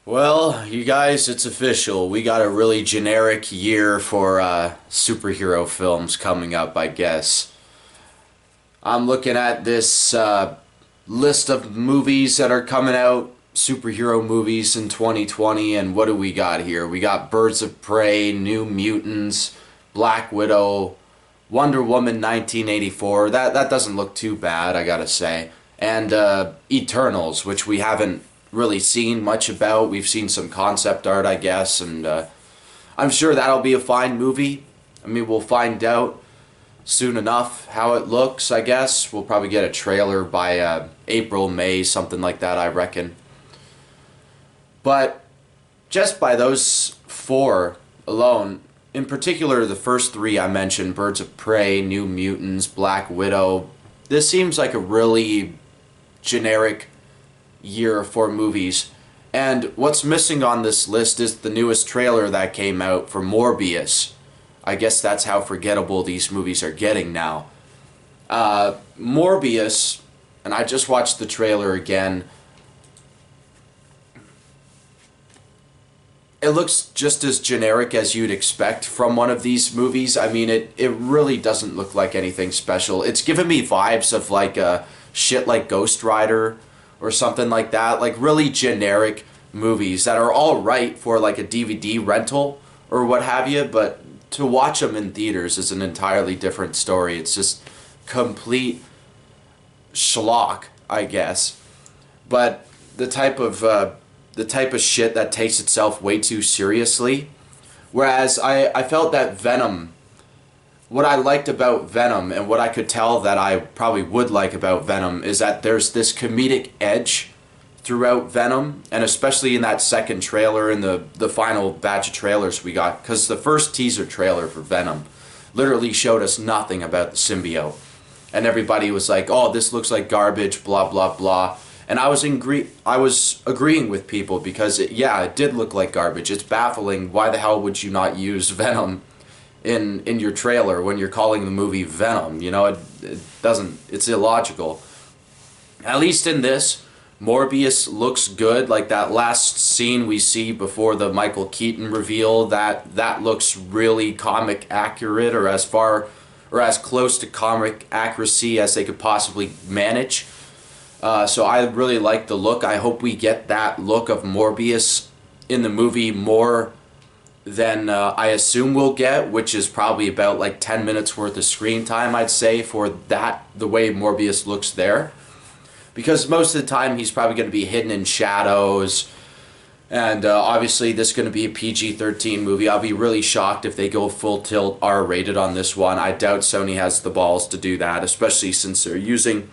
Well, you guys, it's official. We got a really generic year for superhero films coming up, I guess. I'm looking at this list of movies that are coming out, superhero movies in 2020, and what do we got here? We got Birds of Prey, New Mutants, Black Widow, Wonder Woman 1984. That doesn't look too bad, I gotta say. And Eternals, which we haven't really seen much about. We've seen some concept art, I guess, and I'm sure that'll be a fine movie. I mean, we'll find out soon enough how it looks, I guess. We'll probably get a trailer by April, May, something like that, I reckon. But just by those four alone, in particular the first three I mentioned, Birds of Prey, New Mutants, Black Widow, this seems like a really generic year for movies. And what's missing on this list is the newest trailer that came out for Morbius. I guess that's how forgettable these movies are getting now. Morbius, and I just watched the trailer again. It looks just as generic as you'd expect from one of these movies. I mean, it really doesn't look like anything special. It's giving me vibes of like a shit like Ghost Rider or something like that. Like really generic movies that are all right for like a DVD rental or what have you, but to watch them in theaters is an entirely different story. It's just complete schlock, I guess. But the type of shit that takes itself way too seriously. Whereas I felt that Venom, what I liked about Venom and what I could tell that I probably would like about Venom is that there's this comedic edge throughout Venom, and especially in that second trailer and the final batch of trailers we got, because the first teaser trailer for Venom literally showed us nothing about the symbiote. And everybody was like, oh, this looks like garbage, blah, blah, blah. And I was agreeing with people because, it did look like garbage. It's baffling. Why the hell would you not use Venom in your trailer when you're calling the movie Venom? You know, it doesn't, it's illogical. At least in this, Morbius looks good. Like that last scene we see before the Michael Keaton reveal, that looks really comic accurate, or as far or as close to comic accuracy as they could possibly manage. So I really like the look. I hope we get that look of Morbius in the movie more than I assume we'll get, which is probably about like 10 minutes worth of screen time, I'd say, for that, the way Morbius looks there. Because most of the time he's probably going to be hidden in shadows, and obviously this is going to be a PG-13 movie. I'll be really shocked if they go full tilt R-rated on this one. I doubt Sony has the balls to do that, especially since they're using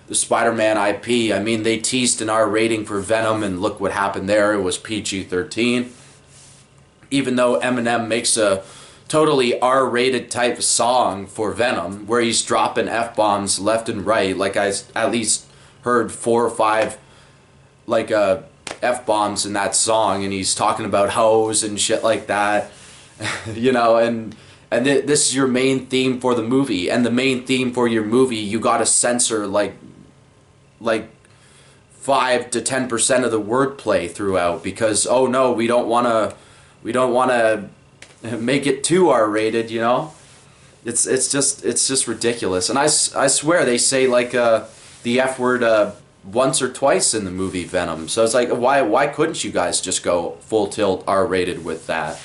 the Spider-Man IP. I mean, they teased an R rating for Venom, and look what happened there. It was PG-13. Even though Eminem makes a totally R-rated type song for Venom, where he's dropping F-bombs left and right, like I at least heard 4 or 5 like F-bombs in that song, and he's talking about hoes and shit like that. You know, and this is your main theme for the movie, and the main theme for your movie, you gotta censor like 5 to 10% of the wordplay throughout, because oh no, we don't wanna make it too R-rated, you know. It's just ridiculous. And I swear they say like the F word once or twice in the movie Venom. So it's like, why couldn't you guys just go full tilt R-rated with that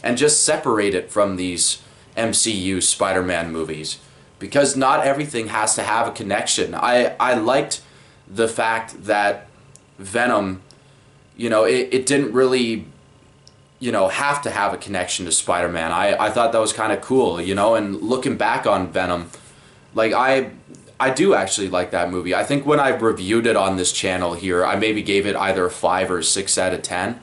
and just separate it from these MCU Spider-Man movies? Because not everything has to have a connection. I liked the fact that Venom, you know, it didn't really, you know, have to have a connection to Spider-Man. I thought that was kind of cool, you know. And looking back on Venom, like I do actually like that movie. I think when I reviewed it on this channel here, I maybe gave it either a 5 or a 6 out of 10.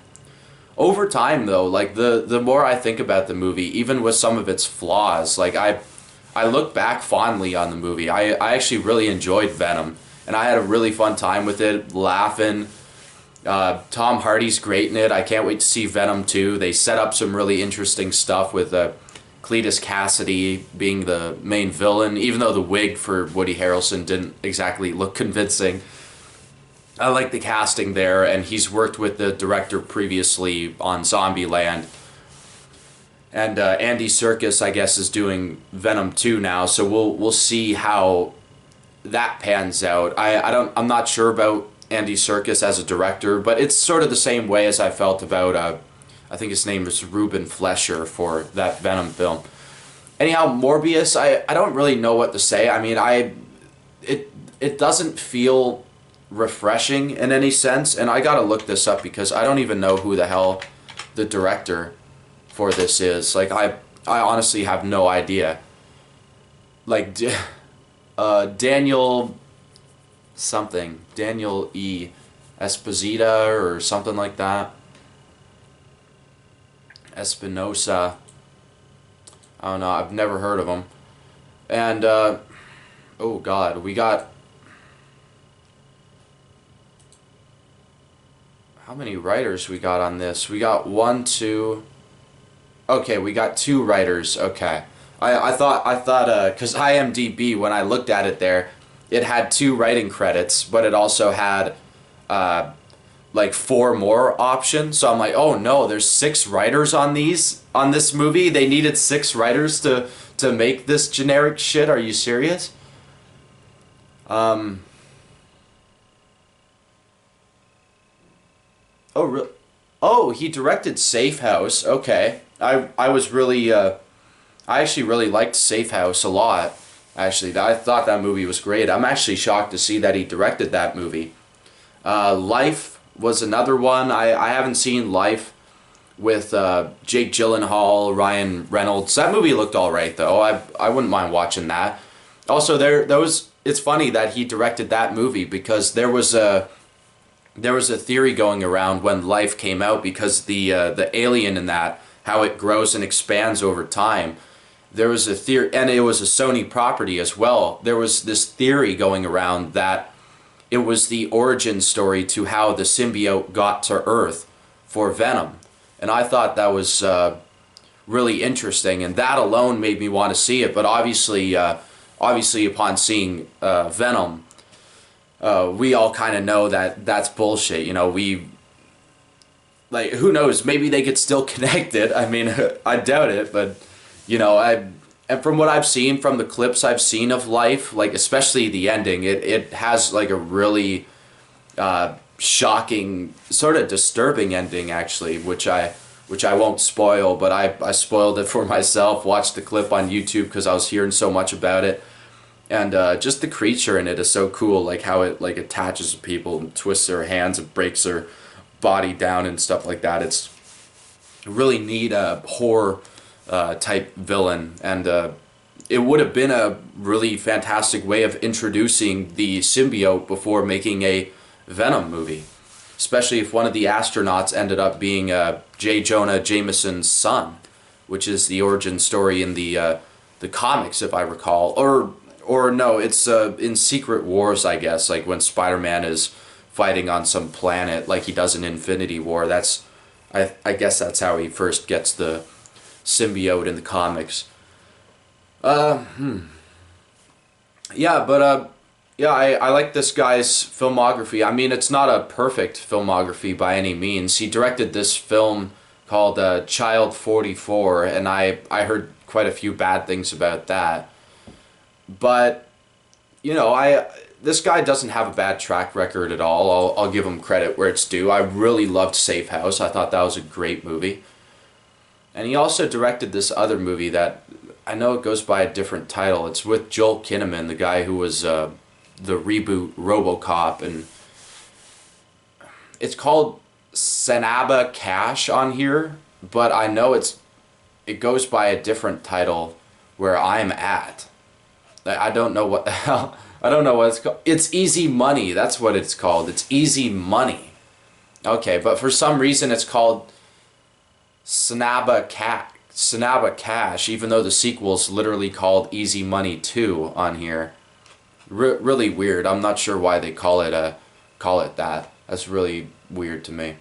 Over time though, like the more I think about the movie, even with some of its flaws, like I look back fondly on the movie. I actually really enjoyed Venom, and I had a really fun time with it, laughing. Tom Hardy's great in it. I can't wait to see Venom 2. They set up some really interesting stuff with Cletus Cassidy being the main villain, even though the wig for Woody Harrelson didn't exactly look convincing. I like the casting there, and he's worked with the director previously on Zombieland. And Andy Serkis, I guess, is doing Venom 2 now, so we'll see how that pans out. I'm not sure about Andy Serkis as a director, but it's sort of the same way as I felt about I think his name is Ruben Flesher for that Venom film. Anyhow, Morbius, I don't really know what to say. I mean, it doesn't feel refreshing in any sense, and I gotta look this up because I don't even know who the hell the director for this is. Like, I honestly have no idea. Like, Daniel something. Daniel E. Esposito or something like that. Espinosa. I don't know. I've never heard of him. And, oh God, we got... How many writers we got on this? We got one, two... Okay, we got two writers. Okay. I thought, because IMDb, when I looked at it there, it had two writing credits, but it also had, like, four more options. So I'm like, oh no, there's six writers on this movie? They needed six writers to make this generic shit? Are you serious? Oh, really? Oh, he directed Safe House. Okay. I was really, I actually really liked Safe House a lot. Actually, I thought that movie was great. I'm actually shocked to see that he directed that movie. Life was another one. I haven't seen Life with Jake Gyllenhaal, Ryan Reynolds. That movie looked alright though. I wouldn't mind watching that. Also, it's funny that he directed that movie because there was a theory going around when Life came out because the alien in that, how it grows and expands over time. There was a theory, and it was a Sony property as well. There was this theory going around that it was the origin story to how the symbiote got to Earth for Venom. And I thought that was really interesting, and that alone made me want to see it. But obviously upon seeing Venom, we all kind of know that that's bullshit. You know, like, who knows? Maybe they could still connect it. I mean, I doubt it, but, you know, and from what I've seen, from the clips I've seen of Life, like, especially the ending, it has, like, a really shocking, sort of disturbing ending, actually, which I won't spoil, but I spoiled it for myself, watched the clip on YouTube because I was hearing so much about it. And just the creature in it is so cool, like how it like attaches to people and twists their hands and breaks their body down and stuff like that. It's a really neat horror type villain, and it would have been a really fantastic way of introducing the symbiote before making a Venom movie, especially if one of the astronauts ended up being J. Jonah Jameson's son, which is the origin story in the comics, if I recall, or no, it's in Secret Wars, I guess, like when Spider-Man is fighting on some planet like he does in Infinity War. I guess that's how he first gets the symbiote in the comics. Yeah, but yeah, I like this guy's filmography. I mean, it's not a perfect filmography by any means. He directed this film called Child 44, and I heard quite a few bad things about that. But, you know, this guy doesn't have a bad track record at all. I'll give him credit where it's due. I really loved Safe House. I thought that was a great movie. And he also directed this other movie that I know it goes by a different title. It's with Joel Kinnaman, the guy who was the reboot RoboCop, and it's called Sanaba Cash on here, but I know it goes by a different title, Where I'm At. I don't know what the hell. I don't know what it's called. It's Easy Money. That's what it's called. It's Easy Money. Okay, but for some reason it's called Sanaba Cash, even though the sequel's literally called Easy Money 2 on here. Really weird. I'm not sure why they call it that. That's really weird to me.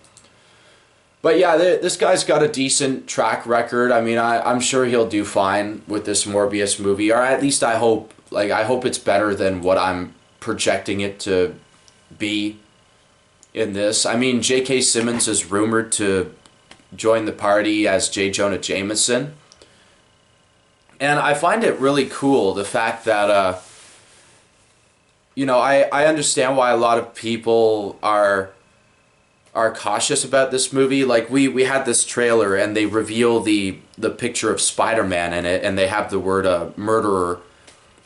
But yeah, this guy's got a decent track record. I mean, I'm sure he'll do fine with this Morbius movie, or at least I hope. Like, I hope it's better than what I'm projecting it to be. in this. I mean, J.K. Simmons is rumored to join the party as J. Jonah Jameson. And I find it really cool, the fact that, I understand why a lot of people are cautious about this movie. Like, we had this trailer, and they reveal the picture of Spider-Man in it, and they have the word murderer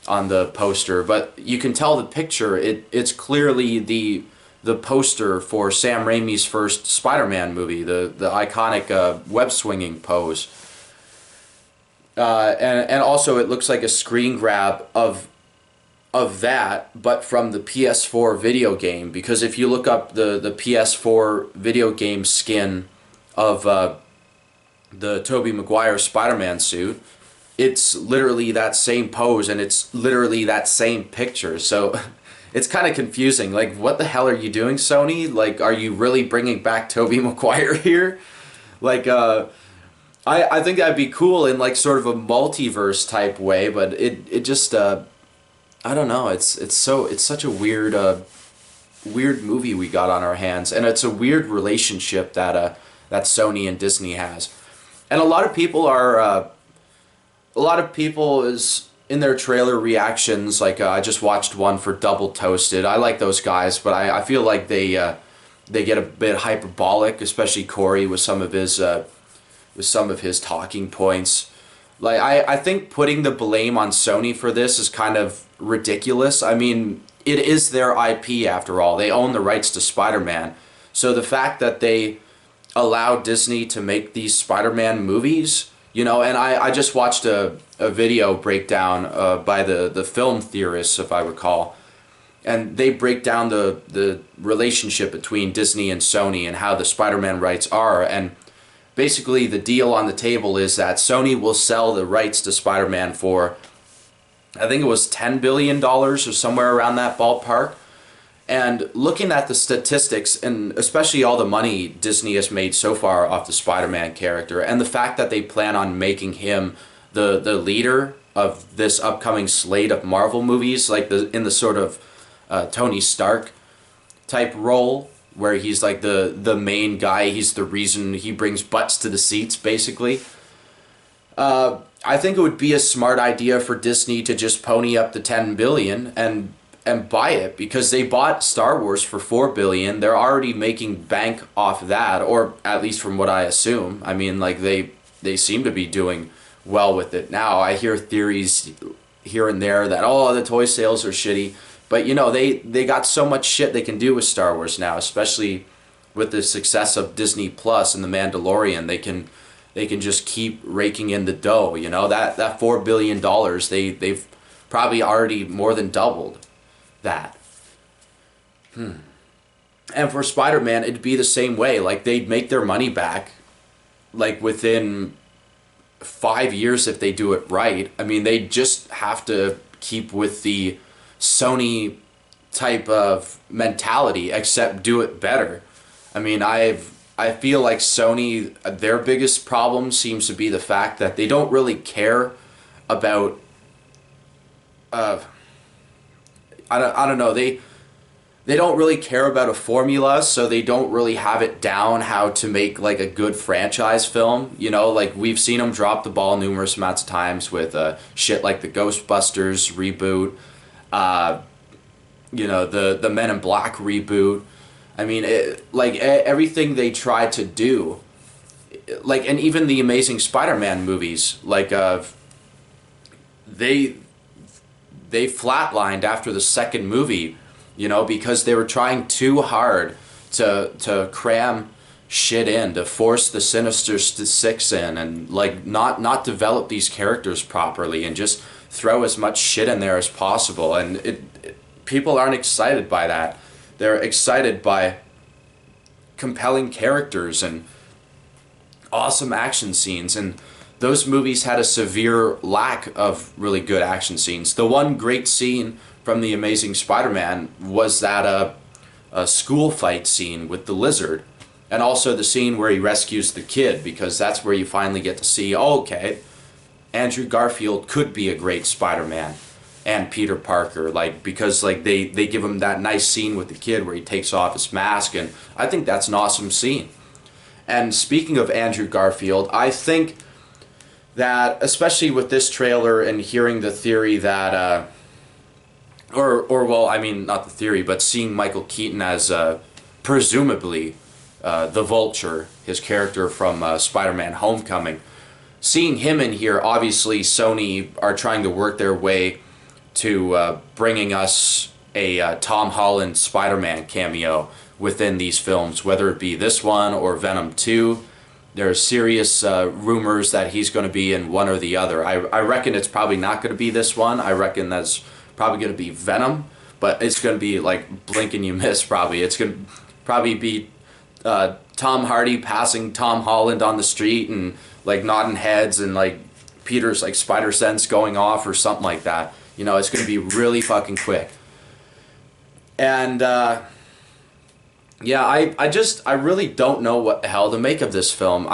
on the poster. But you can tell the picture, it's clearly the poster for Sam Raimi's first Spider-Man movie, the iconic web-swinging pose. And also it looks like a screen grab of that, but from the PS4 video game, because if you look up the PS4 video game skin of the Tobey Maguire Spider-Man suit, it's literally that same pose, and it's literally that same picture. So it's kind of confusing. Like, what the hell are you doing, Sony? Like, are you really bringing back Tobey Maguire here? Like, I think that'd be cool in, like, sort of a multiverse type way, but it just I don't know. It's such a weird movie we got on our hands, and it's a weird relationship that Sony and Disney has, and a lot of people is in their trailer reactions. Like, I just watched one for Double Toasted. I like those guys, but I feel like they get a bit hyperbolic, especially Corey with some of his talking points. Like, I think putting the blame on Sony for this is kind of ridiculous. I mean, it is their IP after all. They own the rights to Spider-Man. So the fact that they allow Disney to make these Spider-Man movies, and I just watched a video breakdown by the film theorists, if I recall, and they break down the relationship between Disney and Sony and how the Spider-Man rights are, and basically the deal on the table is that Sony will sell the rights to Spider-Man for, I think it was $10 billion or somewhere around that ballpark. And looking at the statistics, and especially all the money Disney has made so far off the Spider-Man character, and the fact that they plan on making him the leader of this upcoming slate of Marvel movies, like in the sort of Tony Stark type role, where he's like the main guy, he's the reason, he brings butts to the seats, basically. I think it would be a smart idea for Disney to just pony up the $10 billion and buy it, because they bought Star Wars for $4 billion. They're already making bank off that, or at least from what I assume. I mean, like, they seem to be doing well with it now. I hear theories here and there that, the toy sales are shitty. But, they got so much shit they can do with Star Wars now, especially with the success of Disney Plus and The Mandalorian. They can just keep raking in the dough, That $4 billion, they've probably already more than doubled that. And for Spider-Man, it'd be the same way. Like, they'd make their money back, like, within 5 years if they do it right. I mean, they just have to keep with the Sony type of mentality, except do it better. I mean, I feel like Sony, their biggest problem seems to be the fact that they don't really care about I don't know, they don't really care about a formula, so they don't really have it down how to make, like, a good franchise film. Like, we've seen them drop the ball numerous amounts of times with shit like the Ghostbusters reboot, the Men in Black reboot. I mean, everything they try to do, like, and even the Amazing Spider-Man movies, like, they flatlined after the second movie, because they were trying too hard to cram shit in, to force the Sinister Six in, and, like, not develop these characters properly, and just throw as much shit in there as possible. And people aren't excited by that. They're excited by compelling characters and awesome action scenes, and those movies had a severe lack of really good action scenes. The one great scene from The Amazing Spider-Man was that a school fight scene with the lizard, and also the scene where he rescues the kid, because that's where you finally get to see, okay, Andrew Garfield could be a great Spider-Man. and Peter Parker, like, because like they give him that nice scene with the kid where he takes off his mask, and I think that's an awesome scene. And speaking of Andrew Garfield, I think that especially with this trailer and hearing the theory that or well, I mean, not the theory, but seeing Michael Keaton as presumably the Vulture, his character from Spider-Man Homecoming. Seeing him in here, obviously Sony are trying to work their way to bringing us a Tom Holland Spider-Man cameo within these films, whether it be this one or Venom 2. There's serious rumors that he's going to be in one or the other. I reckon it's probably not going to be this one. I reckon that's probably going to be Venom, but it's going to be like blink and you miss probably. It's going to probably be Tom Hardy passing Tom Holland on the street and like nodding heads and like Peter's like spider sense going off or something like that. You know, it's going to be really fucking quick. And yeah, I really don't know what the hell to make of this film.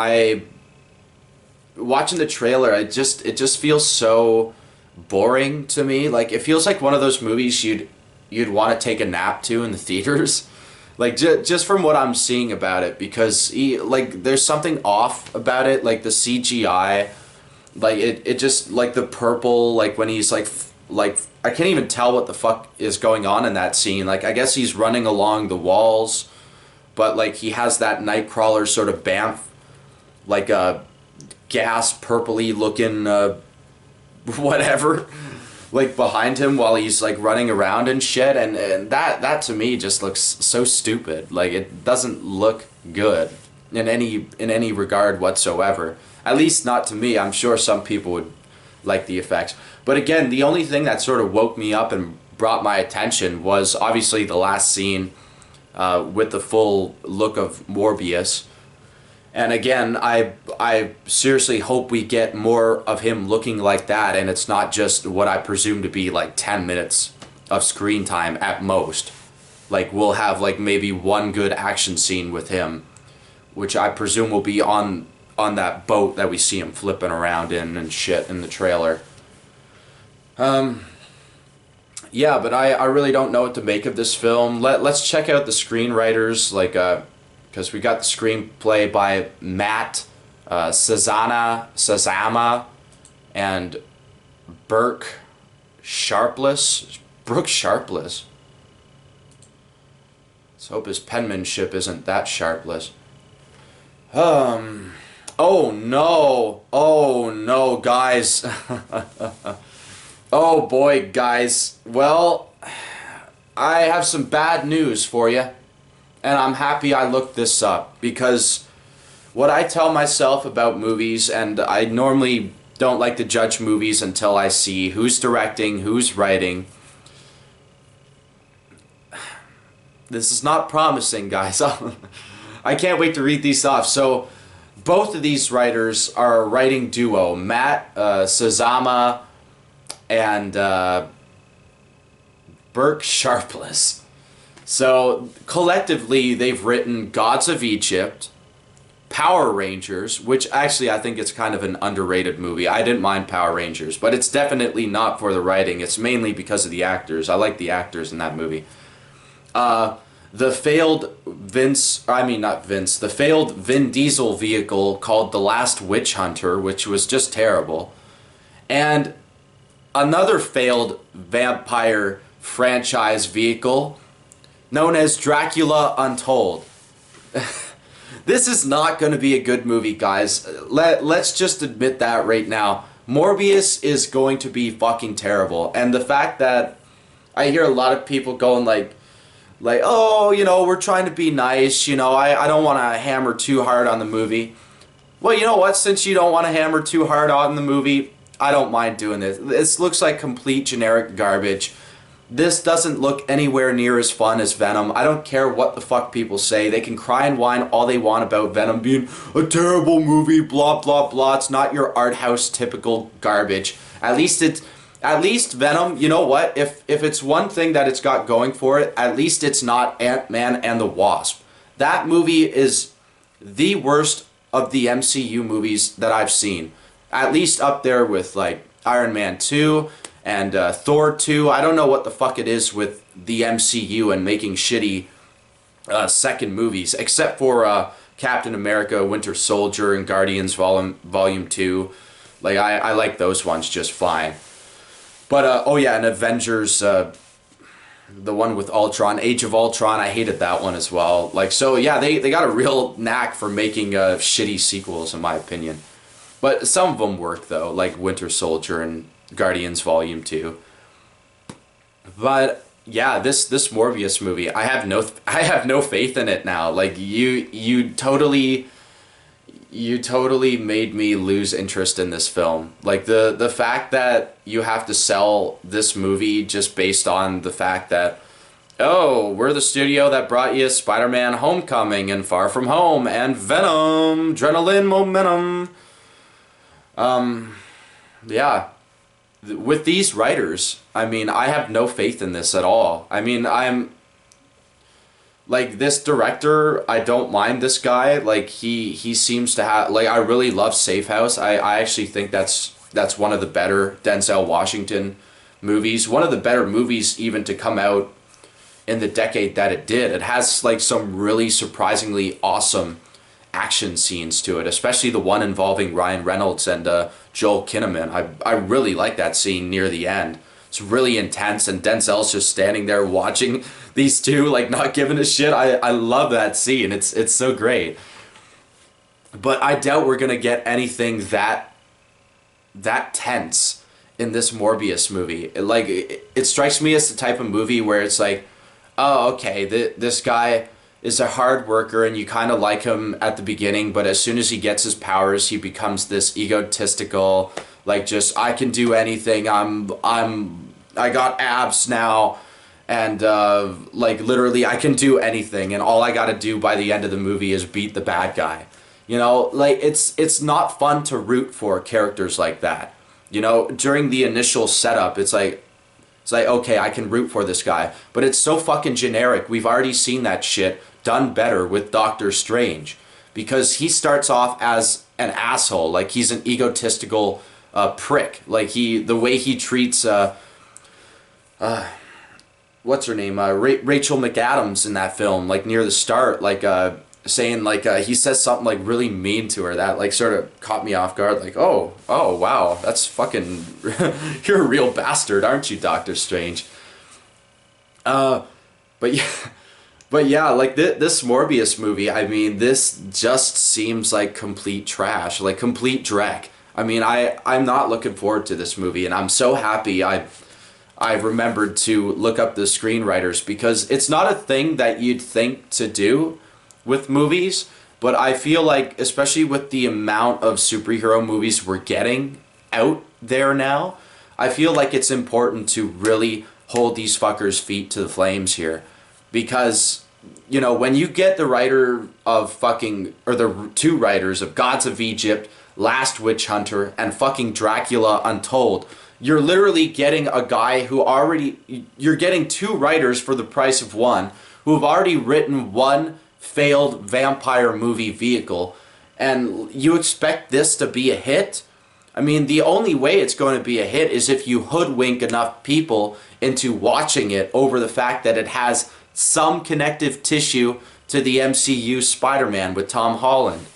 Watching the trailer, it just feels so boring to me. Like, it feels like one of those movies you'd want to take a nap to in the theaters. Like, just from what I'm seeing about it, because like there's something off about it, like the CGI, like it just, like the purple, like when he's like I can't even tell what the fuck is going on in that scene. Like, I guess he's running along the walls, but like he has that Nightcrawler sort of bamf, like a gas purpley looking whatever, like behind him while he's like running around and shit, and that to me just looks so stupid. Like, it doesn't look good in any regard whatsoever. At least not to me. I'm sure some people would like the effects. But again, the only thing that sort of woke me up and brought my attention was obviously the last scene with the full look of Morbius. And again, I seriously hope we get more of him looking like that, and it's not just what I presume to be like 10 minutes of screen time at most. Like, we'll have like maybe one good action scene with him, which I presume will be on that boat that we see him flipping around in and shit in the trailer. Yeah, but I really don't know what to make of this film. Let's check out the screenwriters, like, because we got the screenplay by Matt Sazama and Brooke Sharpless. Let's hope his penmanship isn't that sharpless. Oh no, guys. Oh boy, guys. Well, I have some bad news for you. And I'm happy I looked this up, because what I tell myself about movies, and I normally don't like to judge movies until I see who's directing, who's writing. This is not promising, guys. I can't wait to read these off. So, both of these writers are a writing duo, Matt Sazama and Burke Sharpless. So, collectively, they've written Gods of Egypt, Power Rangers, which actually I think it's kind of an underrated movie. I didn't mind Power Rangers, but it's definitely not for the writing. It's mainly because of the actors. I like the actors in that movie. The failed the failed Vin Diesel vehicle called The Last Witch Hunter, which was just terrible. And another failed vampire franchise vehicle known as Dracula Untold. This is not going to be a good movie, guys. Let's just admit that right now. Morbius is going to be fucking terrible. And the fact that I hear a lot of people going like, oh, you know, we're trying to be nice, you know, I don't want to hammer too hard on the movie. Well, you know what? Since you don't want to hammer too hard on the movie, I don't mind doing this. This looks like complete generic garbage. This doesn't look anywhere near as fun as Venom. I don't care what the fuck people say. They can cry and whine all they want about Venom being a terrible movie, blah, blah, blah. It's not your art house typical garbage. At least Venom, you know what? If it's one thing that it's got going for it, at least it's not Ant-Man and the Wasp. That movie is the worst of the MCU movies that I've seen. At least up there with like Iron Man 2 And Thor 2, I don't know what the fuck it is with the MCU and making shitty second movies, except for Captain America, Winter Soldier, and Guardians Volume 2. Like, I like those ones just fine. But, oh yeah, and Avengers, the one with Ultron, Age of Ultron, I hated that one as well. Like, so yeah, they got a real knack for making shitty sequels, in my opinion. But some of them work, though, like Winter Soldier and Guardians Volume 2. But yeah, this Morbius movie, I have no faith in it now. Like, you totally made me lose interest in this film. Like, the fact that you have to sell this movie just based on the fact that, oh, we're the studio that brought you Spider-Man Homecoming and Far From Home and Venom, Adrenaline Momentum. Yeah. With these writers, I mean, I have no faith in this at all. I mean, like, this director, I don't mind this guy. Like, he seems to have, like, I really love Safe House. I actually think that's one of the better Denzel Washington movies. One of the better movies even to come out in the decade that it did. It has, like, some really surprisingly awesome action scenes to it, especially the one involving Ryan Reynolds and Joel Kinnaman. I really like that scene near the end. It's really intense, and Denzel's just standing there watching these two, like, not giving a shit. I love that scene. It's so great. But I doubt we're gonna get anything that tense in this Morbius movie. It strikes me as the type of movie where it's like, oh, okay, this guy is a hard worker and you kind of like him at the beginning, but as soon as he gets his powers, he becomes this egotistical, like, just, I can do anything, I got abs now, and like, literally I can do anything, and all I gotta do by the end of the movie is beat the bad guy. You know, like, it's not fun to root for characters like that. You know, during the initial setup, it's like, okay, I can root for this guy. But it's so fucking generic. We've already seen that shit done better with Doctor Strange. Because he starts off as an asshole. Like, he's an egotistical prick. Like, the way he treats, what's her name? Rachel McAdams in that film. Like, near the start, like, saying, like, he says something, like, really mean to her that, like, sort of caught me off guard. Like, oh wow, that's fucking, you're a real bastard, aren't you, Doctor Strange? But yeah, like, this Morbius movie, I mean, this just seems like complete trash, like complete dreck. I mean, I'm not looking forward to this movie, and I'm so happy I remembered to look up the screenwriters, because it's not a thing that you'd think to do with movies, but I feel like, especially with the amount of superhero movies we're getting out there now, I feel like it's important to really hold these fuckers' feet to the flames here. Because, you know, when you get the writer of fucking, or the two writers of Gods of Egypt, Last Witch Hunter, and fucking Dracula Untold, you're literally getting a guy who you're getting two writers for the price of one, who have already written one failed vampire movie vehicle, and you expect this to be a hit? I mean, the only way it's going to be a hit is if you hoodwink enough people into watching it over the fact that it has some connective tissue to the MCU Spider-Man with Tom Holland.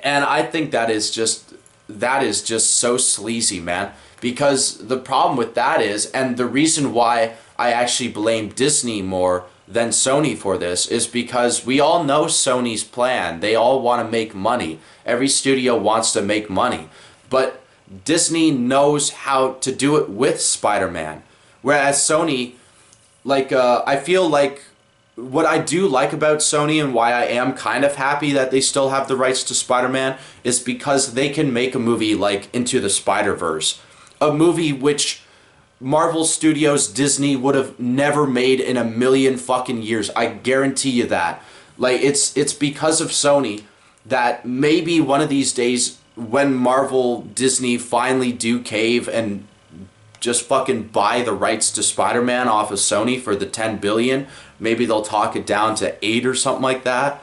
And I think that is just so sleazy, man. Because the problem with that is, and the reason why I actually blame Disney more than Sony for this, is because we all know Sony's plan. They all want to make money. Every studio wants to make money. But Disney knows how to do it with Spider-Man. Whereas Sony, like, I feel like what I do like about Sony, and why I am kind of happy that they still have the rights to Spider-Man, is because they can make a movie like Into the Spider-Verse. A movie which Marvel Studios, Disney would have never made in a million fucking years. I guarantee you that. Like, it's because of Sony that maybe one of these days, when Marvel, Disney finally do cave and just fucking buy the rights to Spider-Man off of Sony for the $10 billion, maybe they'll talk it down to 8 or something like that.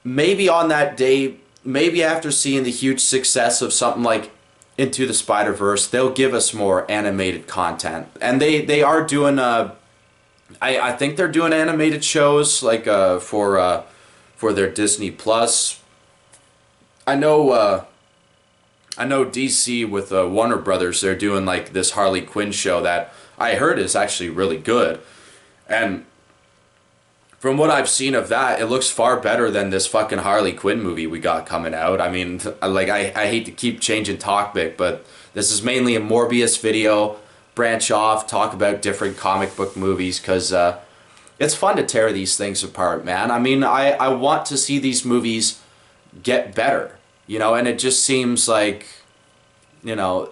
Maybe on that day, maybe after seeing the huge success of something like Into the Spider-Verse, they'll give us more animated content, and they are doing I think they're doing animated shows like for their Disney Plus. I know DC with Warner Brothers, they're doing like this Harley Quinn show that I heard is actually really good, and from what I've seen of that, it looks far better than this fucking Harley Quinn movie we got coming out. I mean, like, I hate to keep changing topic, but this is mainly a Morbius video. Branch off, talk about different comic book movies, because it's fun to tear these things apart, man. I mean, I want to see these movies get better, you know, and it just seems like, you know,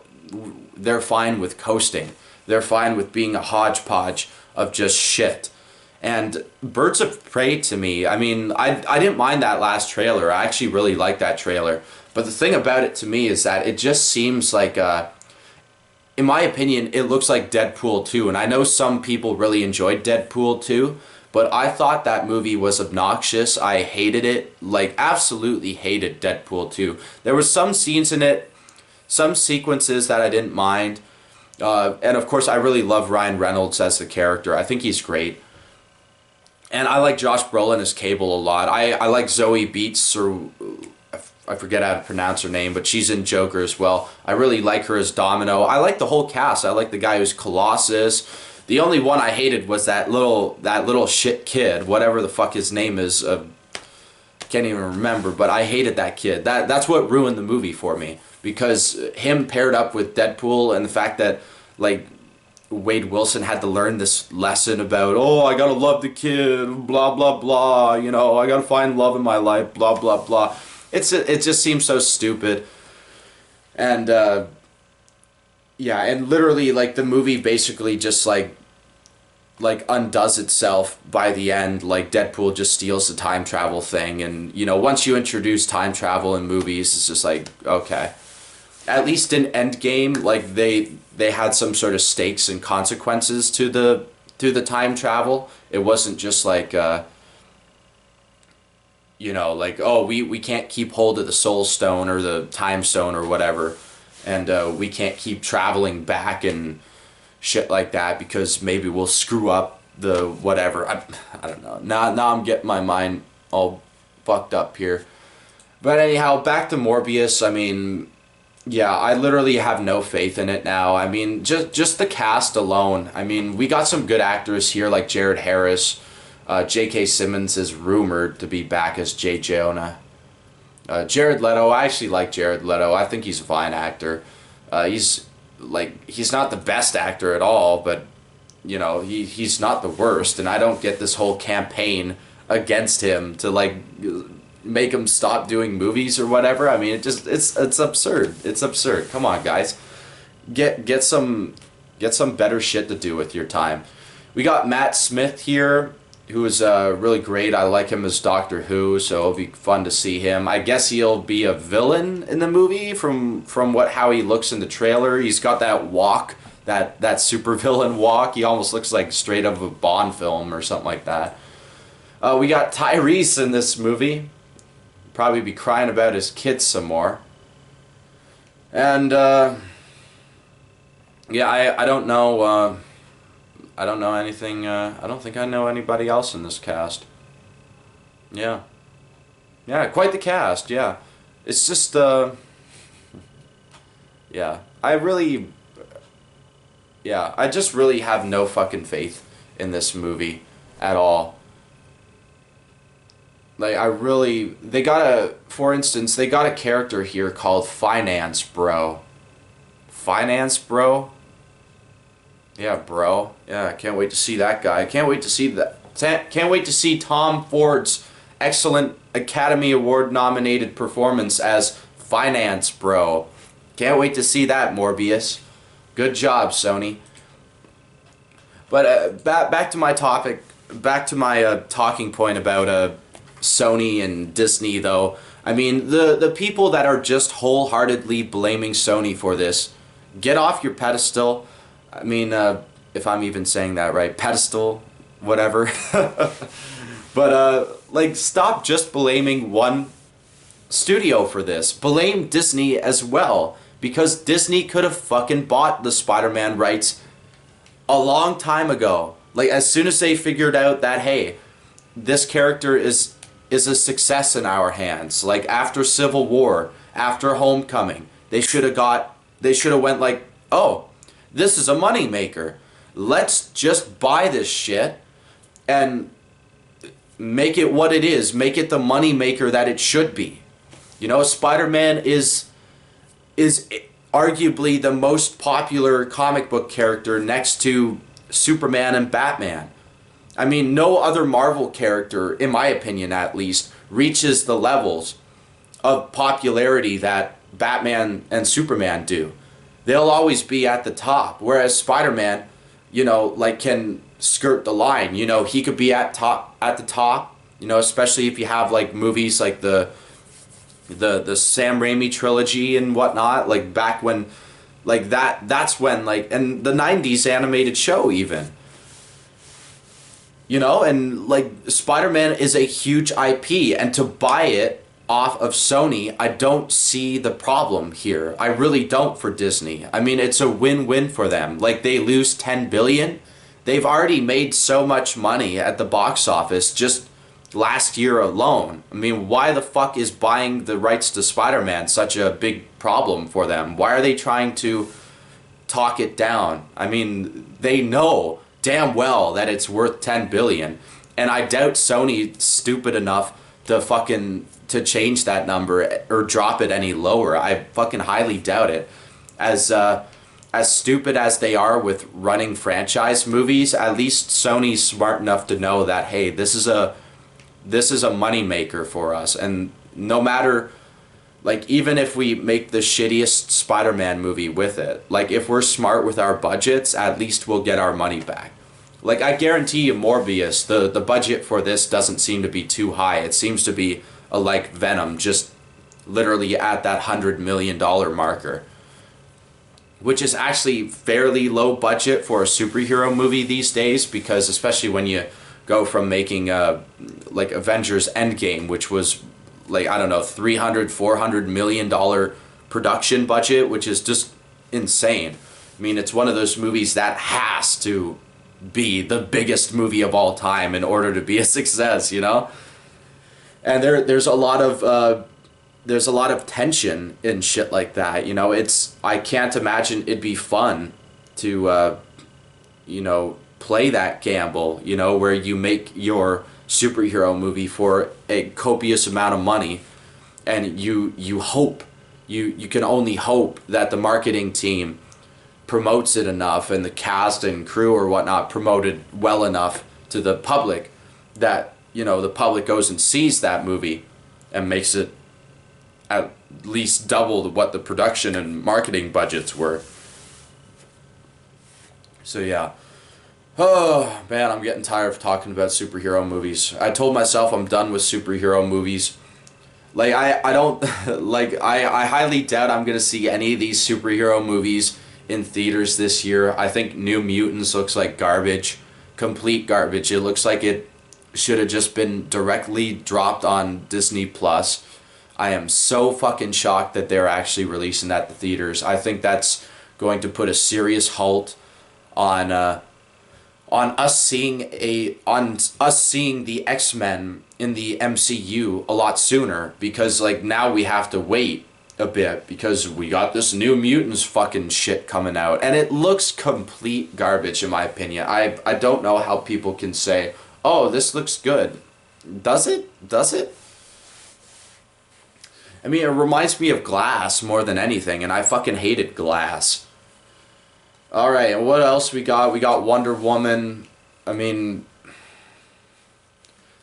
they're fine with coasting. They're fine with being a hodgepodge of just shit. And Birds of Prey, to me, I mean, I didn't mind that last trailer. I actually really liked that trailer. But the thing about it to me is that it just seems like, in my opinion, it looks like Deadpool 2. And I know some people really enjoyed Deadpool 2, but I thought that movie was obnoxious. I hated it, like absolutely hated Deadpool 2. There were some scenes in it, some sequences that I didn't mind. And of course, I really love Ryan Reynolds as the character. I think he's great. And I like Josh Brolin as Cable a lot. I like Zoe Beetz, or I forget how to pronounce her name, but she's in Joker as well. I really like her as Domino. I like the whole cast. I like the guy who's Colossus. The only one I hated was that little shit kid, whatever the fuck his name is. Can't even remember, but I hated that kid. That's what ruined the movie for me, because him paired up with Deadpool, and the fact that, like, Wade Wilson had to learn this lesson about, oh, I gotta love the kid, blah, blah, blah, you know, I gotta find love in my life, blah, blah, blah. It just seems so stupid. And, yeah, and literally, like, the movie basically just, like undoes itself by the end. Like, Deadpool just steals the time travel thing, and, you know, once you introduce time travel in movies, it's just like, okay. At least in Endgame, like, they had some sort of stakes and consequences to the time travel. It wasn't just like, you know, like, oh, we can't keep hold of the Soul Stone or the Time Stone or whatever, and we can't keep traveling back and shit like that because maybe we'll screw up the whatever. I don't know. Now I'm getting my mind all fucked up here. But anyhow, back to Morbius. I mean, yeah, I literally have no faith in it now. I mean, just the cast alone. I mean, we got some good actors here like Jared Harris. J.K. Simmons is rumored to be back as J. Jonah. Jared Leto, I actually like Jared Leto. I think he's a fine actor. He's not the best actor at all, but, you know, he's not the worst. And I don't get this whole campaign against him to, like, make him stop doing movies or whatever. I mean, it's absurd. It's absurd. Come on, guys. Get some better shit to do with your time. We got Matt Smith here, who is really great. I like him as Doctor Who, so it'll be fun to see him. I guess he'll be a villain in the movie from how he looks in the trailer. He's got that walk, that super villain walk. He almost looks like straight out of a Bond film or something like that. We got Tyrese in this movie. Probably be crying about his kids some more. And yeah, I don't know. I don't know anything. I don't think I know anybody else in this cast. Yeah. Yeah, quite the cast. Yeah, it's just yeah. I just really have no fucking faith in this movie at all. Like, for instance, they got a character here called Finance Bro. Finance Bro? Yeah, bro. Yeah, I can't wait to see that guy. I can't wait to see can't wait to see Tom Ford's excellent Academy Award nominated performance as Finance Bro. Can't wait to see that, Morbius. Good job, Sony. But back to my topic, back to my talking point about Sony and Disney, though. I mean, the people that are just wholeheartedly blaming Sony for this, get off your pedestal. I mean, if I'm even saying that right, pedestal, whatever. But like, stop just blaming one studio for this. Blame Disney as well, because Disney could have fucking bought the Spider-Man rights a long time ago. Like, as soon as they figured out that, hey, this character is a success in our hands. Like, after Civil War, after Homecoming, they should have went like, oh, this is a moneymaker. Let's just buy this shit and make it what it is. Make it the moneymaker that it should be. You know, Spider-Man is arguably the most popular comic book character next to Superman and Batman. I mean, no other Marvel character, in my opinion at least, reaches the levels of popularity that Batman and Superman do. They'll always be at the top, whereas Spider-Man, you know, like, can skirt the line. You know, he could be at the top, you know, especially if you have like movies like the Sam Raimi trilogy and whatnot, like back when, like that's when, like, and the 90s animated show even. You know, and like Spider-Man is a huge IP, and to buy it off of Sony, I don't see the problem here. I really don't for Disney. I mean, it's a win-win for them. Like, they lose 10 billion. They've already made so much money at the box office just last year alone. I mean, why the fuck is buying the rights to Spider-Man such a big problem for them? Why are they trying to talk it down? I mean, they know damn well that it's worth 10 billion, and I doubt Sony's stupid enough to change that number or drop it any lower. I fucking highly doubt it. As stupid as they are with running franchise movies, at least Sony's smart enough to know that, hey, this is a moneymaker for us, and no matter, like, even if we make the shittiest Spider-Man movie with it, like, if we're smart with our budgets, at least we'll get our money back. Like, I guarantee you Morbius, the budget for this doesn't seem to be too high. It seems to be like Venom, just literally at that $100 million marker, which is actually fairly low budget for a superhero movie these days, because especially when you go from making like Avengers Endgame, which was like, I don't know, $300-400 million production budget, which is just insane. I mean, it's one of those movies that has to be the biggest movie of all time in order to be a success, you know? And there's a lot of tension in shit like that, you know? I can't imagine it'd be fun to you know, play that gamble, you know, where you make your superhero movie for a copious amount of money, and you hope, you can only hope that the marketing team promotes it enough, and the cast and crew or whatnot promoted well enough to the public that, you know, the public goes and sees that movie and makes it at least double what the production and marketing budgets were. So yeah. Oh man, I'm getting tired of talking about superhero movies. I told myself I'm done with superhero movies. Like, I don't like, I highly doubt I'm gonna see any of these superhero movies in theaters this year. I think New Mutants looks like garbage. Complete garbage. It looks like it should have just been directly dropped on Disney Plus. I am so fucking shocked that they're actually releasing that to theaters. I think that's going to put a serious halt on us seeing the X-Men in the MCU a lot sooner, because like now we have to wait a bit because we got this New Mutants fucking shit coming out, and it looks complete garbage in my opinion. I don't know how people can say, oh, this looks good. Does it? I mean, it reminds me of Glass more than anything, and I fucking hated Glass. Alright, and what else we got? We got Wonder Woman. I mean,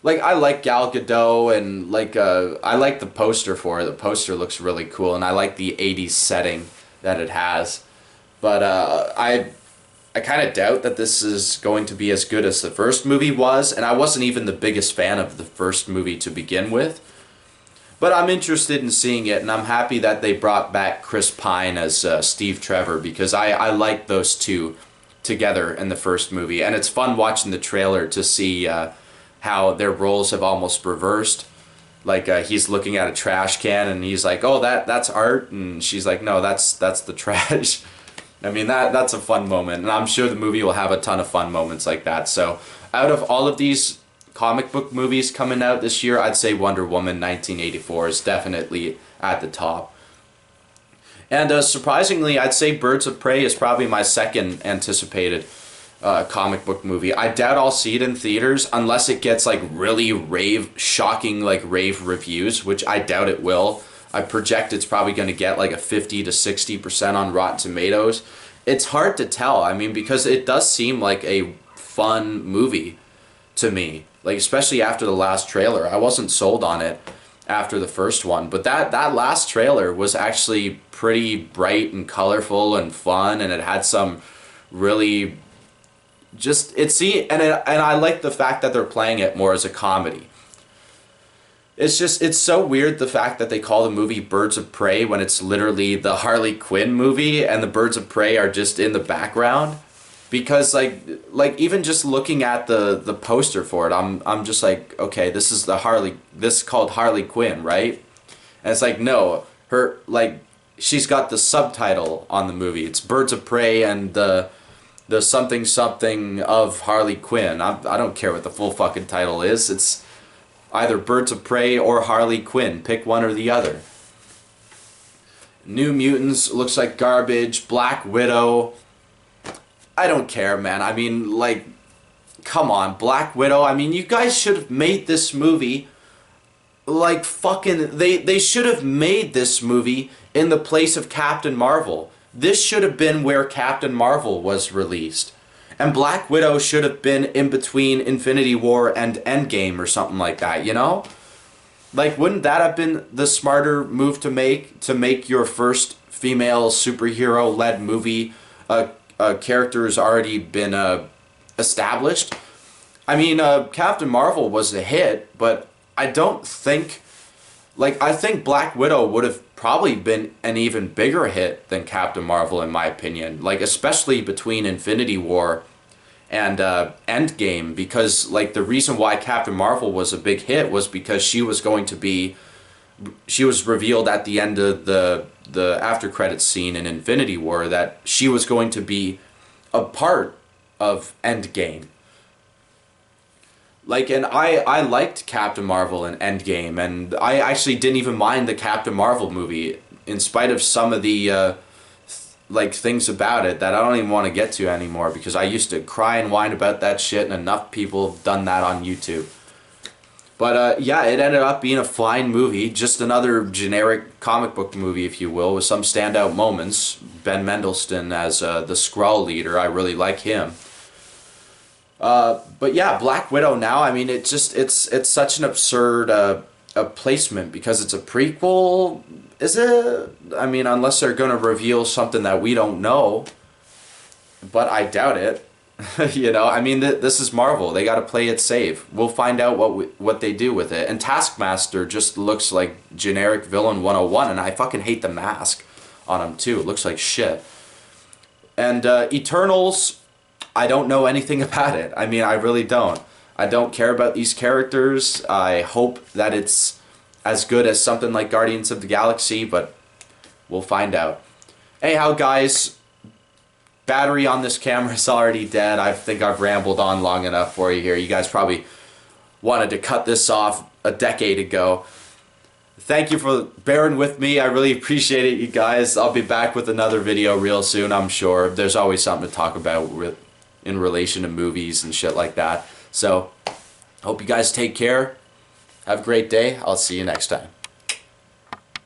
like, I like Gal Gadot, and like, I like the poster for it. The poster looks really cool, and I like the 80s setting that it has. But I kind of doubt that this is going to be as good as the first movie was, and I wasn't even the biggest fan of the first movie to begin with. But I'm interested in seeing it, and I'm happy that they brought back Chris Pine as Steve Trevor, because I like those two together in the first movie, and it's fun watching the trailer to see how their roles have almost reversed. Like he's looking at a trash can and he's like, "Oh, that's art," and she's like, "No, that's the trash." I mean, that's a fun moment, and I'm sure the movie will have a ton of fun moments like that. So, out of all of these comic book movies coming out this year, I'd say Wonder Woman 1984 is definitely at the top. And surprisingly, I'd say Birds of Prey is probably my second anticipated comic book movie. I doubt I'll see it in theaters unless it gets like really shocking rave reviews, which I doubt it will. I project it's probably going to get like a 50 to 60% on Rotten Tomatoes. It's hard to tell. I mean, because it does seem like a fun movie to me. Like, especially after the last trailer. I wasn't sold on it after the first one, but that last trailer was actually pretty bright and colorful and fun, and it had some really and I like the fact that they're playing it more as a comedy. It's so weird the fact that they call the movie Birds of Prey when it's literally the Harley Quinn movie and the Birds of Prey are just in the background. Because like even just looking at the poster for it, I'm just like, okay, this is called Harley Quinn, right? And it's like, no, she's got the subtitle on the movie. It's Birds of Prey and the something something of Harley Quinn. I don't care what the full fucking title is. It's either Birds of Prey or Harley Quinn. Pick one or the other. New Mutants looks like garbage. Black Widow, I don't care, man. I mean, like, come on, Black Widow. I mean, you guys should have made this movie like fucking... They should have made this movie in the place of Captain Marvel. This should have been where Captain Marvel was released. And Black Widow should have been in between Infinity War and Endgame or something like that, you know? Like, wouldn't that have been the smarter move to make your first female superhero-led movie character has already been established? I mean, Captain Marvel was a hit, but I don't think... Like, I think Black Widow would have probably been an even bigger hit than Captain Marvel, in my opinion. Like, especially between Infinity War and Endgame, because, like, the reason why Captain Marvel was a big hit was because she was revealed at the end of the after credits scene in Infinity War that she was going to be a part of Endgame. Like, and I liked Captain Marvel and Endgame, and I actually didn't even mind the Captain Marvel movie, in spite of some of the, things about it that I don't even want to get to anymore, because I used to cry and whine about that shit, and enough people have done that on YouTube. But, yeah, it ended up being a fine movie, just another generic comic book movie, if you will, with some standout moments. Ben Mendelsohn as the Skrull leader, I really like him. But yeah, Black Widow now, I mean, it's such an absurd a placement, because it's a prequel. Is it? I mean, unless they're going to reveal something that we don't know, but I doubt it. You know, I mean, this is Marvel. They got to play it safe. We'll find out what they do with it. And Taskmaster just looks like generic villain 101, and I fucking hate the mask on him too. It looks like shit. And Eternals, I don't know anything about it. I mean, I really don't. I don't care about these characters. I hope that it's as good as something like Guardians of the Galaxy, but we'll find out. Anyhow, guys, battery on this camera is already dead. I think I've rambled on long enough for you here. You guys probably wanted to cut this off a decade ago. Thank you for bearing with me. I really appreciate it, you guys. I'll be back with another video real soon, I'm sure. There's always something to talk about in relation to movies and shit like that. So, hope you guys take care. Have a great day. I'll see you next time.